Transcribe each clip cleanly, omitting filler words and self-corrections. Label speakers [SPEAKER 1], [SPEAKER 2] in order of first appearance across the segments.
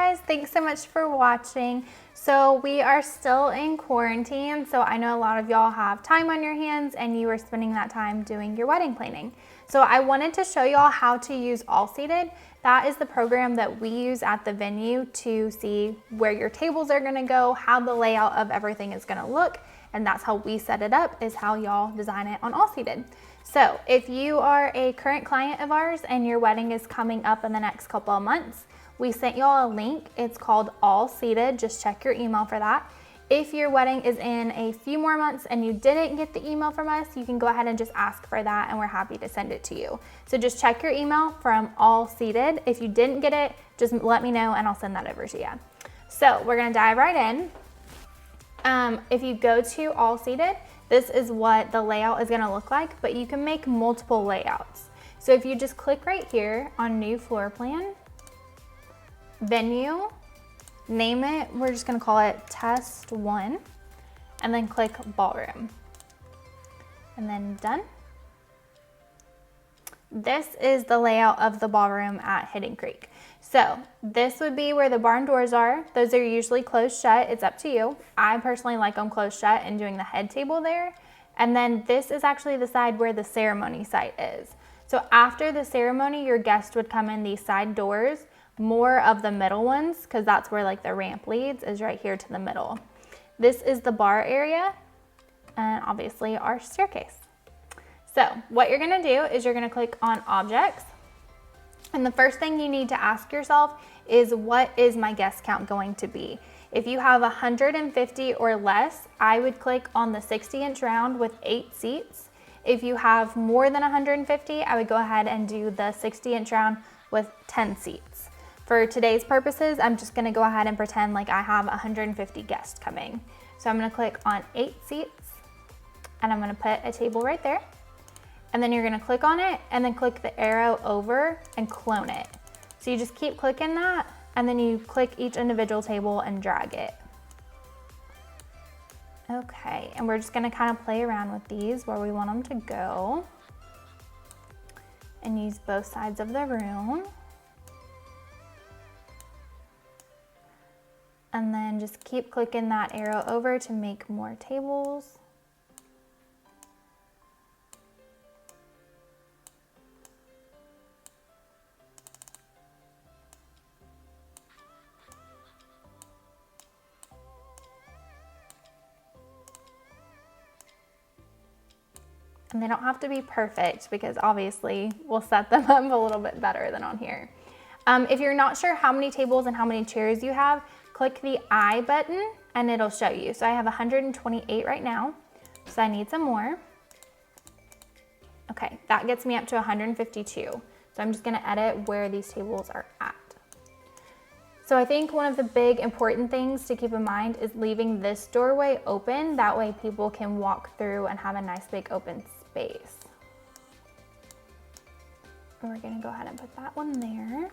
[SPEAKER 1] guys, thanks so much for watching. So we are still in quarantine, so I know a lot of y'all have time on your hands and you are spending that time doing your wedding planning. So I wanted to show y'all how to use Allseated. That is the program that we use at the venue to see where your tables are gonna go, how the layout of everything is gonna look, and that's how we set it up, is how y'all design it on Allseated. So if you are a current client of ours and your wedding is coming up in the next couple of months, we sent y'all a link. It's called Allseated. Just check your email for that. If your wedding is in a few more months and you didn't get the email from us, you can go ahead and just ask for that and we're happy to send it to you. So just check your email from Allseated. If you didn't get it, just let me know and I'll send that over to you. So we're gonna dive right in. If you go to Allseated, this is what the layout is gonna look like, but you can make multiple layouts. So if you just click right here on New Floor Plan, Venue, name it, we're just gonna call it Test 1, and then click Ballroom. And then done. This is the layout of the ballroom at Hidden Creek. So this would be where the barn doors are. Those are usually closed shut. It's up to you. I personally like them closed shut and doing the head table there. And then this is actually the side where the ceremony site is. So after the ceremony, your guest would come in these side doors, more of the middle ones, because that's where like the ramp leads, is right here to the middle. This is the bar area and obviously our staircase. So what you're gonna do is you're gonna click on Objects. And the first thing you need to ask yourself is, what is my guest count going to be? If you have 150 or less, I would click on the 60-inch round with 8 seats. If you have more than 150, I would go ahead and do the 60-inch round with 10 seats. For today's purposes, I'm just gonna go ahead and pretend like I have 150 guests coming. So I'm gonna click on 8 seats and I'm gonna put a table right there. And then you're gonna click on it and then click the arrow over and clone it. So you just keep clicking that and then you click each individual table and drag it. Okay, and we're just gonna kind of play around with these where we want them to go and use both sides of the room. And then just keep clicking that arrow over to make more tables. And they don't have to be perfect because obviously we'll set them up a little bit better than on here. If you're not sure how many tables and how many chairs you have, click the I button and it'll show you. So I have 128 right now, so I need some more. Okay, that gets me up to 152. So I'm just gonna edit where these tables are at. So I think one of the big important things to keep in mind is leaving this doorway open. That way people can walk through and have a nice big open space. And we're gonna go ahead and put that one there.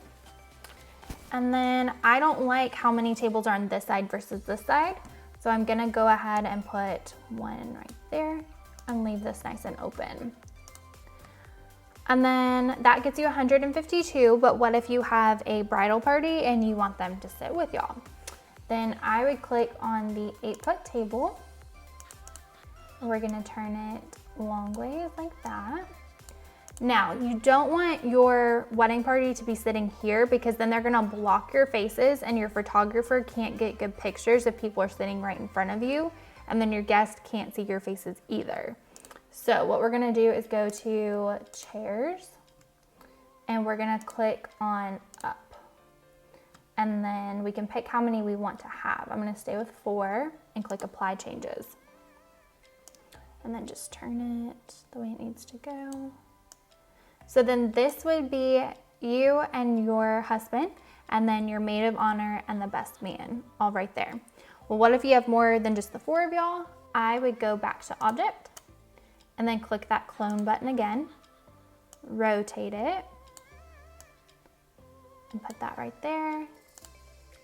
[SPEAKER 1] And then I don't like how many tables are on this side versus this side. So I'm gonna go ahead and put one right there and leave this nice and open. And then that gets you 152, but what if you have a bridal party and you want them to sit with y'all? Then I would click on the 8-foot table. We're gonna turn it long ways like that. Now, you don't want your wedding party to be sitting here because then they're gonna block your faces and your photographer can't get good pictures if people are sitting right in front of you, and then your guest can't see your faces either. So what we're gonna do is go to Chairs and we're gonna click on Up. And then we can pick how many we want to have. I'm gonna stay with 4 and click Apply Changes. And then just turn it the way it needs to go. So then this would be you and your husband, and then your maid of honor and the best man, all right there. Well, what if you have more than just the 4 of y'all? I would go back to Object, and then click that clone button again, rotate it, and put that right there,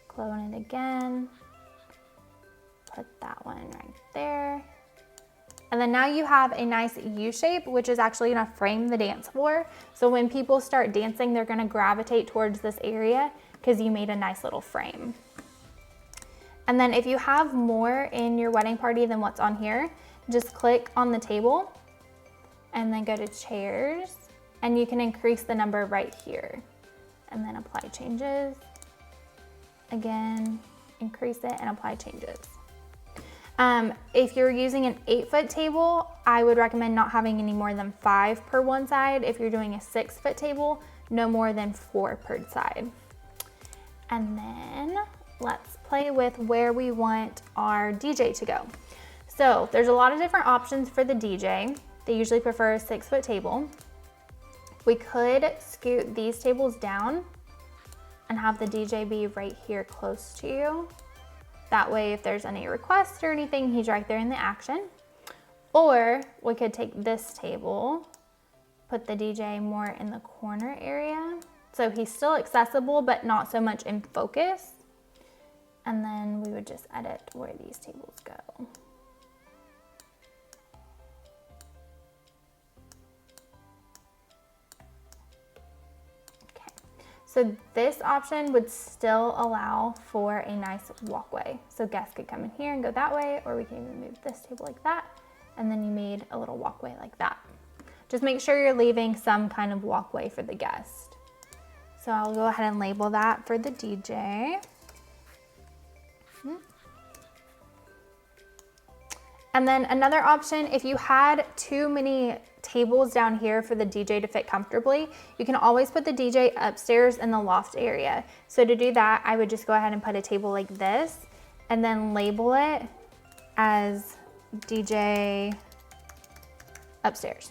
[SPEAKER 1] clone it again, put that one right there. And then now you have a nice U shape, which is actually gonna frame the dance floor. So when people start dancing, they're gonna gravitate towards this area because you made a nice little frame. And then if you have more in your wedding party than what's on here, just click on the table and then go to chairs, and you can increase the number right here. And then apply changes. Again, increase it and apply changes. If you're using an 8-foot table, I would recommend not having any more than 5 per one side. If you're doing a 6-foot table, no more than 4 per side. And then let's play with where we want our DJ to go. So there's a lot of different options for the DJ. They usually prefer a 6-foot table. We could scoot these tables down and have the DJ be right here close to you. That way, if there's any requests or anything, he's right there in the action. Or we could take this table, put the DJ more in the corner area, so he's still accessible, but not so much in focus. And then we would just edit where these tables go. So this option would still allow for a nice walkway. So guests could come in here and go that way, or we can even move this table like that. And then you made a little walkway like that. Just make sure you're leaving some kind of walkway for the guest. So I'll go ahead and label that for the DJ. And then another option, if you had too many tables down here for the DJ to fit comfortably, you can always put the DJ upstairs in the loft area. So to do that, I would just go ahead and put a table like this and then label it as DJ upstairs,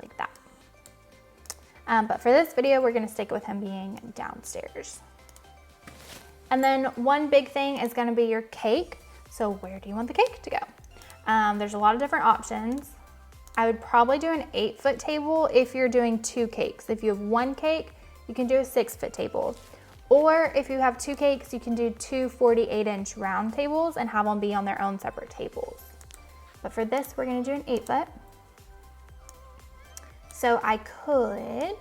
[SPEAKER 1] like that. But for this video, we're gonna stick with him being downstairs. And then one big thing is gonna be your cake. So where do you want the cake to go? There's a lot of different options. I would probably do an 8-foot table if you're doing 2 cakes. If you have 1 cake, you can do a 6-foot table. Or if you have 2 cakes, you can do 2 48-inch round tables and have them be on their own separate tables. But for this, we're gonna do an 8-foot. So I could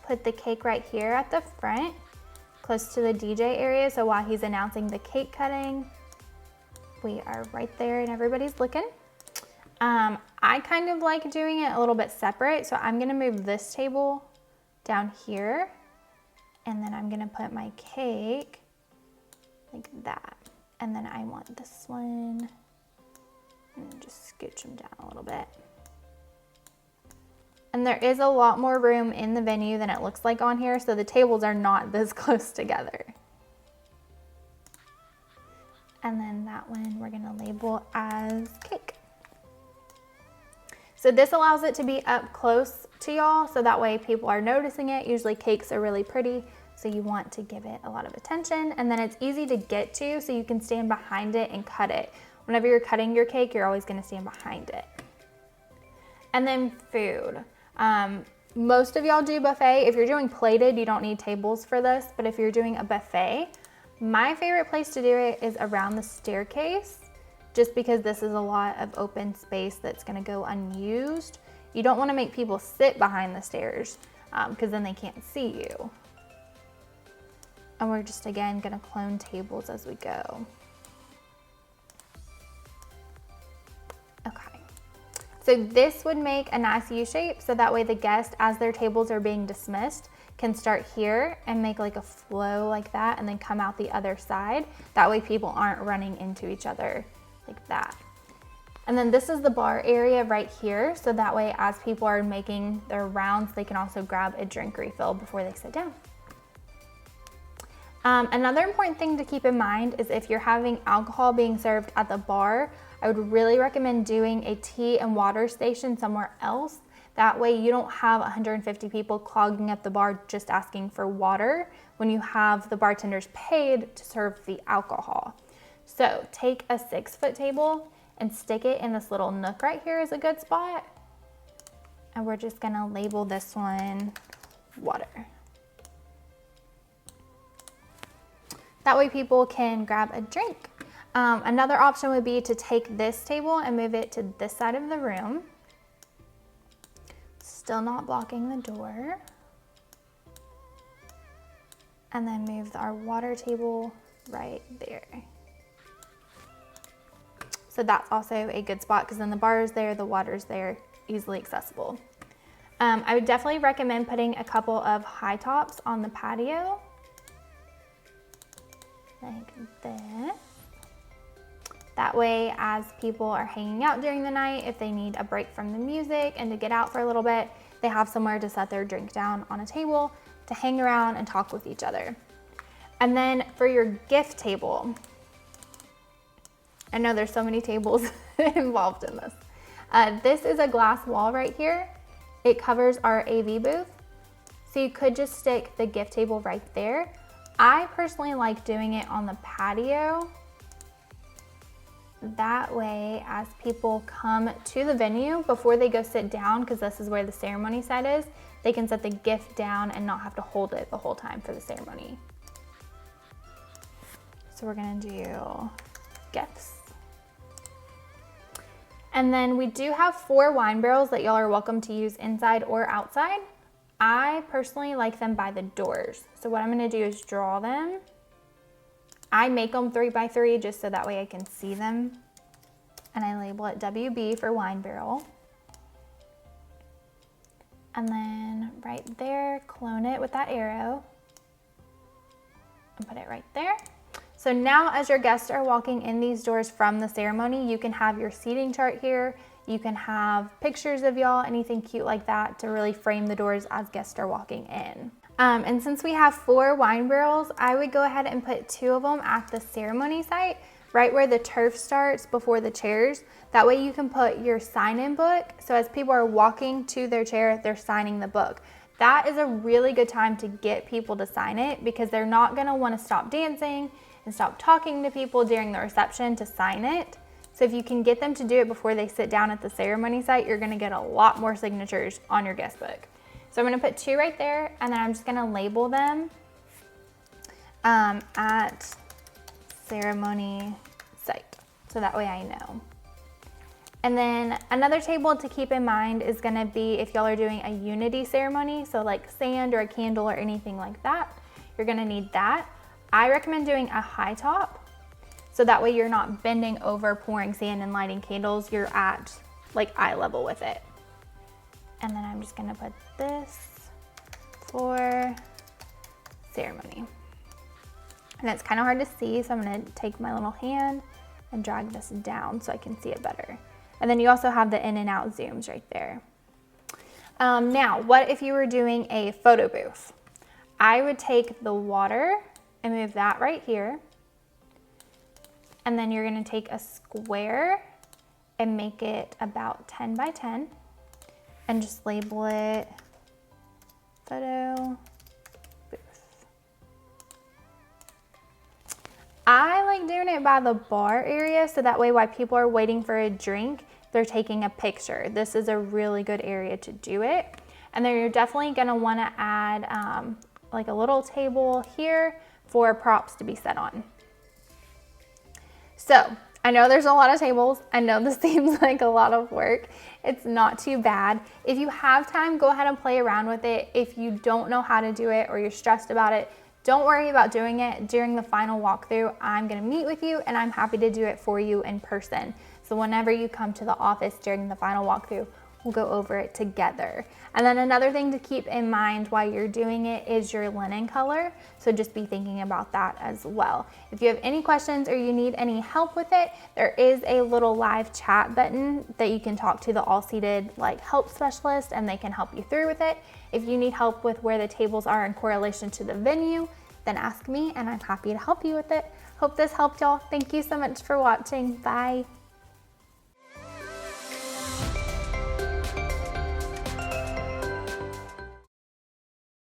[SPEAKER 1] put the cake right here at the front, close to the DJ area, so while he's announcing the cake cutting, we are right there and everybody's looking. I kind of like doing it a little bit separate, so I'm gonna move this table down here, and then I'm gonna put my cake like that. And then I want this one, and just scooch them down a little bit. And there is a lot more room in the venue than it looks like on here, so the tables are not this close together. And then that one we're gonna label as cake. So this allows it to be up close to y'all, so that way people are noticing it. Usually cakes are really pretty, so you want to give it a lot of attention. And then it's easy to get to, so you can stand behind it and cut it. Whenever you're cutting your cake, you're always gonna stand behind it. And then food. Most of y'all do buffet. If you're doing plated, you don't need tables for this, but if you're doing a buffet, my favorite place to do it is around the staircase, just because this is a lot of open space that's gonna go unused. You don't wanna make people sit behind the stairs because then they can't see you. And we're just, again, gonna clone tables as we go. Okay, so this would make a nice U shape, so that way the guests, as their tables are being dismissed, can start here and make like a flow like that and then come out the other side. That way people aren't running into each other like that. And then this is the bar area right here, so that way as people are making their rounds, they can also grab a drink refill before they sit down. Another important thing to keep in mind is if you're having alcohol being served at the bar, I would really recommend doing a tea and water station somewhere else. That way you don't have 150 people clogging up the bar just asking for water when you have the bartenders paid to serve the alcohol. So take a 6-foot table and stick it in this little nook right here is a good spot. And we're just gonna label this one water. That way people can grab a drink. Another option would be to take this table and move it to this side of the room. Still not blocking the door. And then move our water table right there. So that's also a good spot because then the bar is there, the water's there, easily accessible. I would definitely recommend putting a couple of high tops on the patio, like this. That way, as people are hanging out during the night, if they need a break from the music and to get out for a little bit, they have somewhere to set their drink down on a table to hang around and talk with each other. And then for your gift table, I know there's so many tables involved in this. This is a glass wall right here. It covers our AV booth. So you could just stick the gift table right there. I personally like doing it on the patio. That way, as people come to the venue, before they go sit down, because this is where the ceremony side is, they can set the gift down and not have to hold it the whole time for the ceremony. So we're gonna do gifts. And then we do have 4 wine barrels that y'all are welcome to use inside or outside. I personally like them by the doors. So what I'm gonna do is draw them. I make them 3 by 3 just so that way I can see them. And I label it WB for wine barrel. And then right there, clone it with that arrow and put it right there. So now as your guests are walking in these doors from the ceremony, you can have your seating chart here. You can have pictures of y'all, anything cute like that to really frame the doors as guests are walking in. And since we have 4 wine barrels, I would go ahead and put 2 of them at the ceremony site, right where the turf starts before the chairs. That way you can put your sign-in book. So as people are walking to their chair, they're signing the book. That is a really good time to get people to sign it because they're not gonna wanna stop dancing and stop talking to people during the reception to sign it. So if you can get them to do it before they sit down at the ceremony site, you're gonna get a lot more signatures on your guest book. So I'm gonna put 2 right there, and then I'm just gonna label them at ceremony site. So that way I know. And then another table to keep in mind is gonna be if y'all are doing a unity ceremony, so like sand or a candle or anything like that, you're gonna need that. I recommend doing a high top, so that way you're not bending over, pouring sand and lighting candles, you're at like eye level with it. And then I'm just gonna put this for ceremony. And it's kind of hard to see, so I'm gonna take my little hand and drag this down so I can see it better. And then you also have the in and out zooms right there. Now, what if you were doing a photo booth? I would take the water and move that right here. And then you're gonna take a square and make it about 10 by 10 and just label it photo booth. I like doing it by the bar area so that way while people are waiting for a drink, they're taking a picture. This is a really good area to do it. And then you're definitely gonna wanna add like a little table here for props to be set on. So I know there's a lot of tables. I know this seems like a lot of work. It's not too bad. If you have time, go ahead and play around with it. If you don't know how to do it or you're stressed about it, don't worry about doing it. During the final walkthrough, I'm gonna meet with you and I'm happy to do it for you in person. So whenever you come to the office during the final walkthrough, we'll go over it together. And then another thing to keep in mind while you're doing it is your linen color. So just be thinking about that as well. If you have any questions or you need any help with it, there is a little live chat button that you can talk to the Allseated help specialist and they can help you through with it. If you need help with where the tables are in correlation to the venue, then ask me and I'm happy to help you with it. Hope this helped y'all. Thank you so much for watching. Bye.